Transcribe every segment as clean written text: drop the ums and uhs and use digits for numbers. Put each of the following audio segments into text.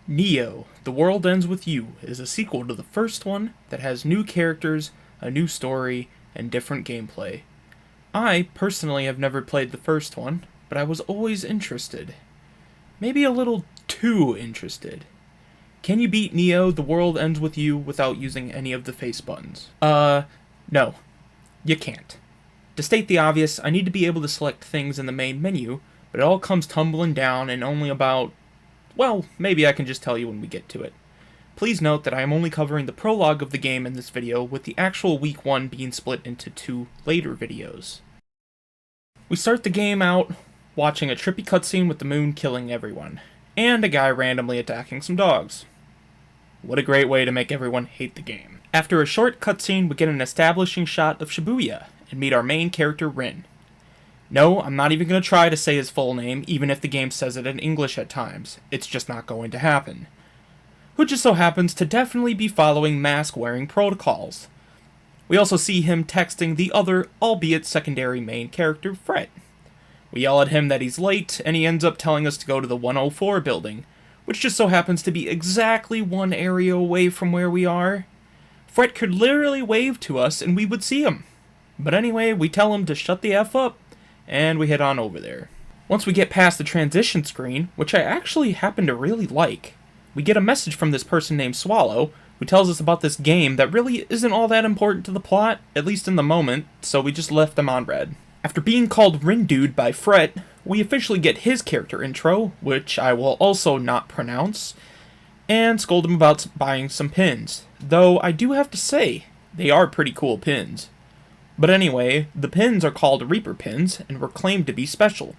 Neo, The World Ends With You is a sequel to the first one that has new characters, a new story, and different gameplay. I, personally, have never played the first one, but I was always interested. Maybe a little too interested. Can you beat Neo, The World Ends With You without using any of the face buttons? No. You can't. To state the obvious, I need to be able to select things in the main menu, but it all comes tumbling down in only about... well, maybe I can just tell you when we get to it. Please note that I am only covering the prologue of the game in this video, with the actual week 1 being split into 2 later videos. We start the game out watching a trippy cutscene with the moon killing everyone, and a guy randomly attacking some dogs. What a great way to make everyone hate the game. After a short cutscene, we get an establishing shot of Shibuya, and meet our main character Rin. No, I'm not even going to try to say his full name, even if the game says it in English at times. It's just not going to happen. Who just so happens to definitely be following mask-wearing protocols. We also see him texting the other, albeit secondary main character, Fret. We yell at him that he's late, and he ends up telling us to go to the 104 building, which just so happens to be exactly one area away from where we are. Fret could literally wave to us and we would see him. But anyway, we tell him to shut the F up, and we head on over there. Once we get past the transition screen, which I actually happen to really like, we get a message from this person named Swallow, who tells us about this game that really isn't all that important to the plot, at least in the moment, so we just left them on red. After being called Rindude by Fret, we officially get his character intro, which I will also not pronounce, and scold him about buying some pins, though I do have to say, they are pretty cool pins. But anyway, the pins are called Reaper pins, and were claimed to be special.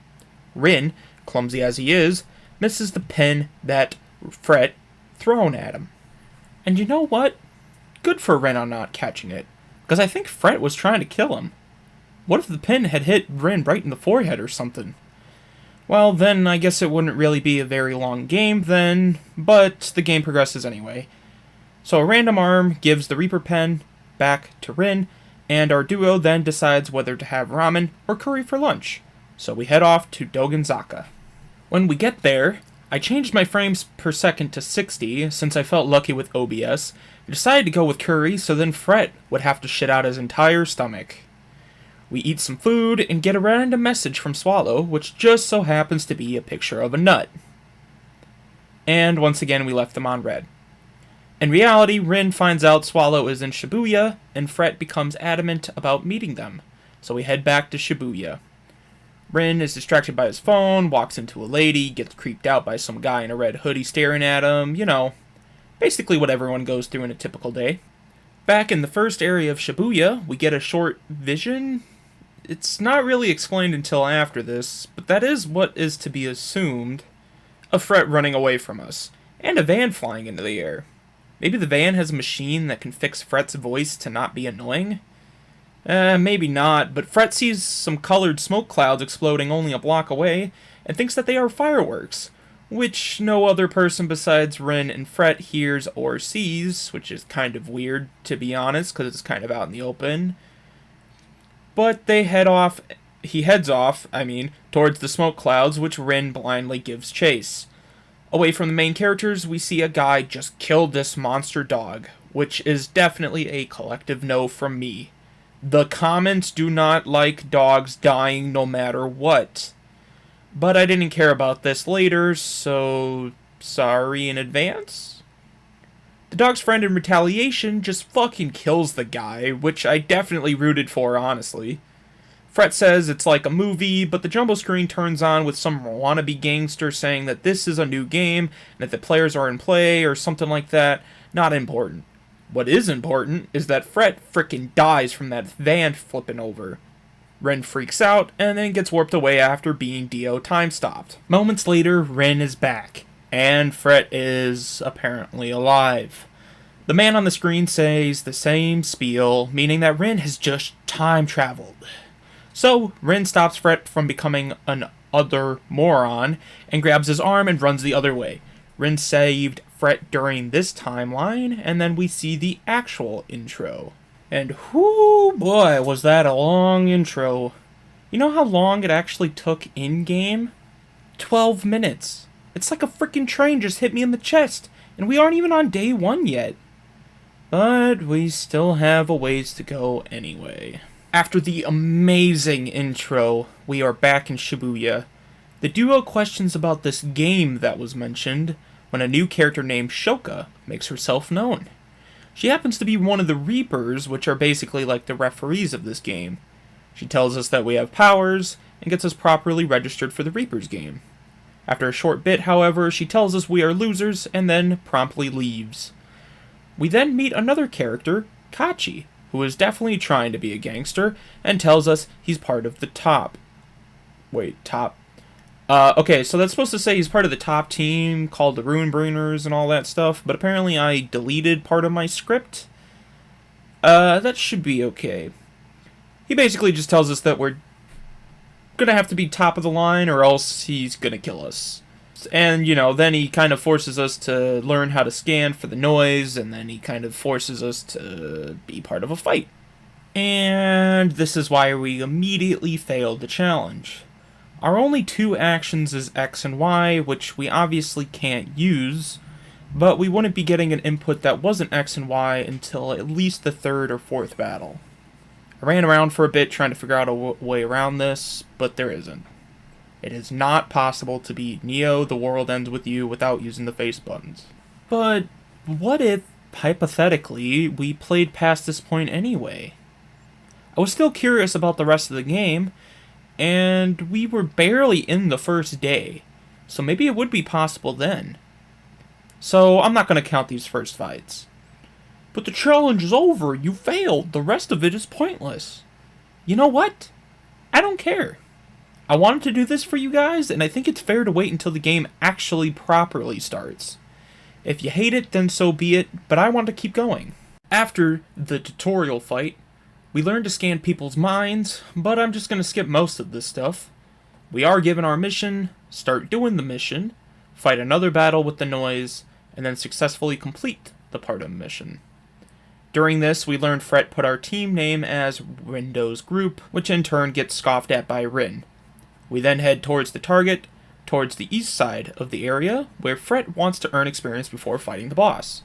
Rin, clumsy as he is, misses the pin that Fret thrown at him. And you know what? Good for Rin on not catching it, because I think Fret was trying to kill him. What if the pin had hit Rin right in the forehead or something? Well, then I guess it wouldn't really be a very long game then, but the game progresses anyway. So a random arm gives the Reaper pen back to Rin, and our duo then decides whether to have ramen or curry for lunch, so we head off to Dogenzaka. When we get there, I changed my frames per second to 60 since I felt lucky with OBS, and decided to go with curry so then Fret would have to shit out his entire stomach. We eat some food and get a random message from Swallow, which just so happens to be a picture of a nut. And once again we left them on red. In reality, Rin finds out Swallow is in Shibuya, and Fret becomes adamant about meeting them, so we head back to Shibuya. Rin is distracted by his phone, walks into a lady, gets creeped out by some guy in a red hoodie staring at him, you know, basically what everyone goes through in a typical day. Back in the first area of Shibuya, we get a short vision. It's not really explained until after this, but that is what is to be assumed, of Fret running away from us, and a van flying into the air. Maybe the van has a machine that can fix Fret's voice to not be annoying? Maybe not, but Fret sees some colored smoke clouds exploding only a block away, and thinks that they are fireworks, which no other person besides Rin and Fret hears or sees, which is kind of weird, to be honest, because it's kind of out in the open. But he heads off, towards the smoke clouds, which Rin blindly gives chase. Away from the main characters, we see a guy just killed this monster dog, which is definitely a collective no from me. The comments do not like dogs dying no matter what. But I didn't care about this later, so sorry in advance. The dog's friend in retaliation just fucking kills the guy, which I definitely rooted for, honestly. Fret says it's like a movie, but the jumbo screen turns on with some wannabe gangster saying that this is a new game, and that the players are in play, or something like that. Not important. What is important is that Fret frickin' dies from that van flipping over. Rin freaks out, and then gets warped away after being DO time stopped. Moments later, Rin is back, and Fret is apparently alive. The man on the screen says the same spiel, meaning that Rin has just time traveled. So, Rin stops Fret from becoming an other moron, and grabs his arm and runs the other way. Rin saved Fret during this timeline, and then we see the actual intro. And whoo boy, was that a long intro. You know how long it actually took in-game? 12 minutes. It's like a freaking train just hit me in the chest, and we aren't even on day 1 yet. But we still have a ways to go anyway. After the amazing intro, we are back in Shibuya. The duo questions about this game that was mentioned when a new character named Shoka makes herself known. She happens to be one of the Reapers, which are basically like the referees of this game. She tells us that we have powers, and gets us properly registered for the Reapers game. After a short bit, however, she tells us we are losers, and then promptly leaves. We then meet another character, Kachi, who is definitely trying to be a gangster, and tells us he's part of the top. Wait, top? Okay, so that's supposed to say he's part of the top team, called the Ruinbringers and all that stuff, but apparently I deleted part of my script. That should be okay. He basically just tells us that we're gonna have to be top of the line, or else he's gonna kill us. And, you know, then he kind of forces us to learn how to scan for the noise, and then he kind of forces us to be part of a fight. And this is why we immediately failed the challenge. Our only 2 actions is X and Y, which we obviously can't use, but we wouldn't be getting an input that wasn't X and Y until at least the 3rd or 4th battle. I ran around for a bit trying to figure out a way around this, but there isn't. It is not possible to beat Neo, The World Ends With You without using the face buttons. But what if, hypothetically, we played past this point anyway? I was still curious about the rest of the game, and we were barely in the first day, so maybe it would be possible then. So I'm not going to count these first fights. But the challenge is over, you failed, the rest of it is pointless. You know what? I don't care. I wanted to do this for you guys, and I think it's fair to wait until the game actually properly starts. If you hate it, then so be it, but I want to keep going. After the tutorial fight, we learned to scan people's minds, but I'm just going to skip most of this stuff. We are given our mission, start doing the mission, fight another battle with the noise, and then successfully complete the part of the mission. During this, we learned Fret put our team name as Windows Group, which in turn gets scoffed at by Rin. We then head towards the target, towards the east side of the area, where Fret wants to earn experience before fighting the boss.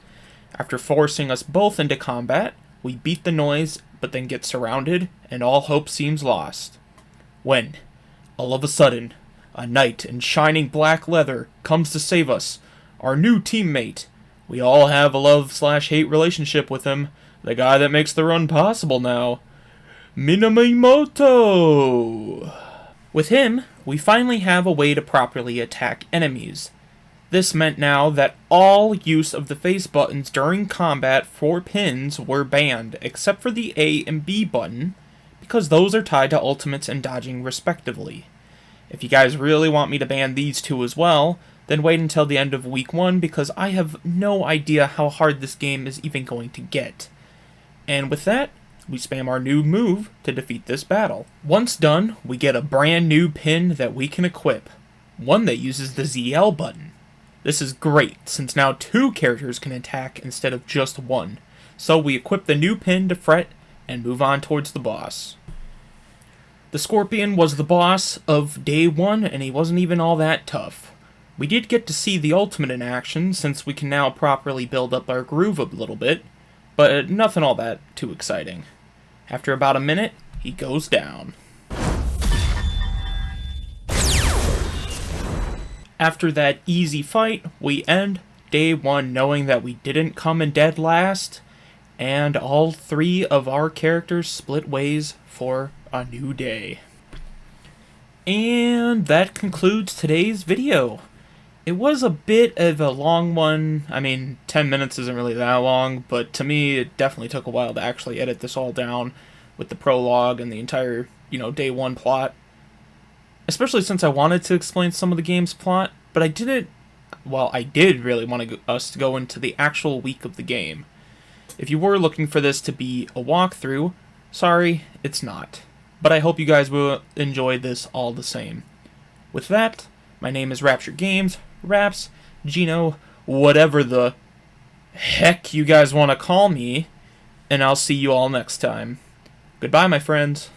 After forcing us both into combat, we beat the noise, but then get surrounded, and all hope seems lost. When, all of a sudden, a knight in shining black leather comes to save us, our new teammate. We all have a love/hate relationship with him, the guy that makes the run possible now. Minamoto! With him, we finally have a way to properly attack enemies. This meant now that all use of the face buttons during combat for pins were banned, except for the A and B button, because those are tied to ultimates and dodging respectively. If you guys really want me to ban these 2 as well, then wait until the end of week 1, because I have no idea how hard this game is even going to get. And with that, we spam our new move to defeat this battle. Once done, we get a brand new pin that we can equip, one that uses the ZL button. This is great, since now 2 characters can attack instead of just 1. So we equip the new pin to Fret and move on towards the boss. The Scorpion was the boss of day 1, and he wasn't even all that tough. We did get to see the ultimate in action, since we can now properly build up our groove a little bit, but nothing all that too exciting. After about a minute, he goes down. After that easy fight, we end day 1 knowing that we didn't come in dead last, and all 3 of our characters split ways for a new day. And that concludes today's video. It was a bit of a long one. I mean, 10 minutes isn't really that long, but to me it definitely took a while to actually edit this all down with the prologue and the entire, day 1 plot. Especially since I wanted to explain some of the game's plot, but I did really want us to go into the actual week of the game. If you were looking for this to be a walkthrough, sorry, it's not. But I hope you guys will enjoy this all the same. With that, my name is Rapture Games, Raps, Gino, whatever the heck you guys want to call me, and I'll see you all next time. Goodbye, my friends.